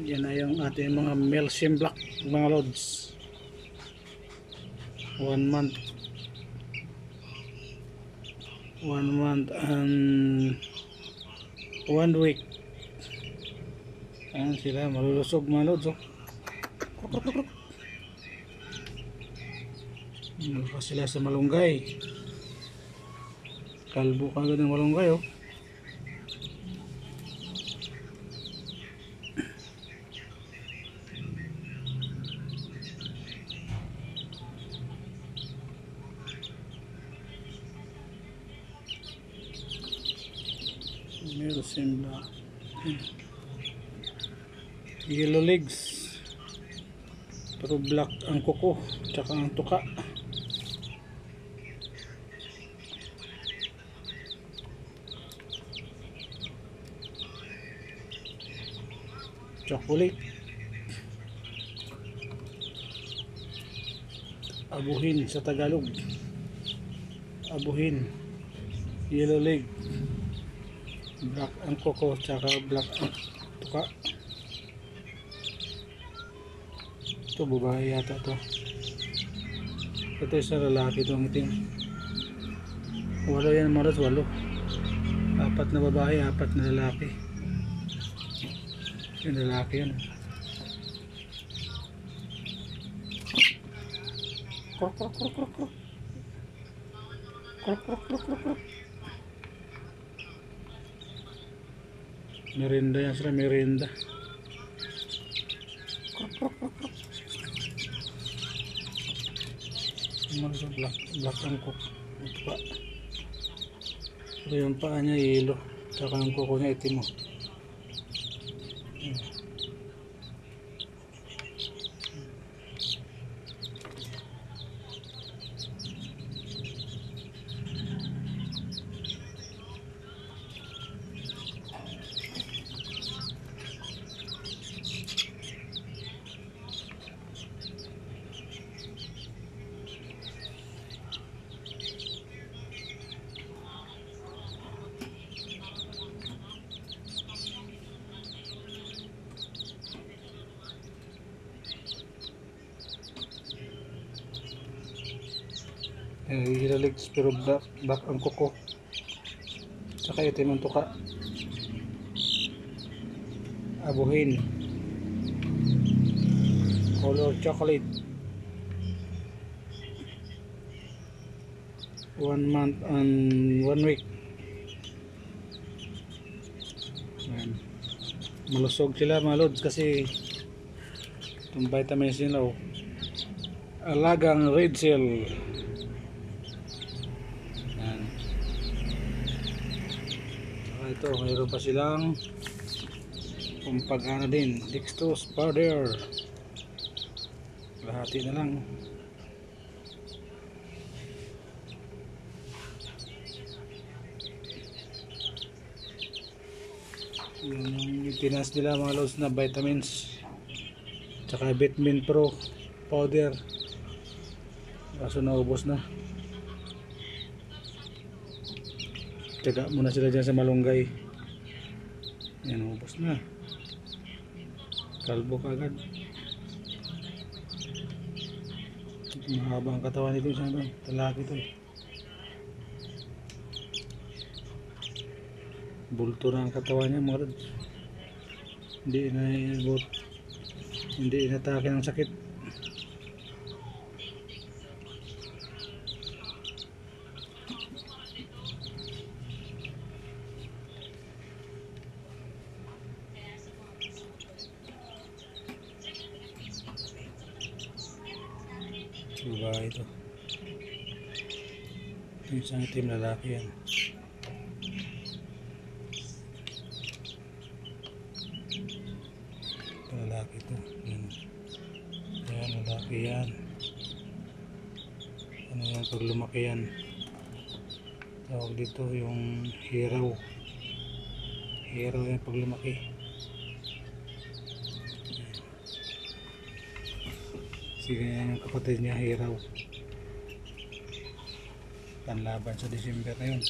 Yan na yung ating mga Melsim Black mga lods. 1 month and 1 week. Ayan sila, malulusog mga lods, oh. Malakas sila sa malunggay. Kalbo kagad ng malunggay, oh. Melsim Black. Yellow legs, pero black ang kuko tsaka ang tuka. Chocolate, abuhin sa Tagalog, abuhin. Yellow leg, black ang kuko tsaka black ang tuka. Ito babae yata to. Ito isa lalaki itong itim. Walo yan maros, walo. 4 na babae, 4 na lalaki. Yung lalaki yan. Krok krok krok krok krok. Krok krok krok krok krok. Merinda yan sila, merinda. Krok krok krok krok. Maros black ang kuko. Pero yung paa niya yellow, tsaka ang kuko niya itim, mo. Yellow legs pero black ang kuko, saka itim ang tuka. Abuhin, color chocolate. 1 month and 1 week. Ayan. Malusog sila mga lods kasi itong vitamins nila, oh. Alagang red cell. Ito, mayroon pa silang pampagana din, dextrose powder. Lahati na lang. Yung pinas nila mga lods na vitamins, tsaka vitamin pro powder, kaso naubos na. Tiyaga muna sila dyan sa malunggay. Yan, ubos na. Kalbo kagad. Mahaba ang katawan nito, isang talaki ito. Bulto na ang katawan niya mga lods. Hindi inatake ng sakit. Babae ito. Ito isang itim lalaki yan. Ito lalaki ito. Yan lalaki yan. Ano yan pag lumaki yan? Tawag dito yung hiraw. Hiraw yan pag lumaki. Sige yan yung kapatid niya, hiraw. Panlaban sa December na yun.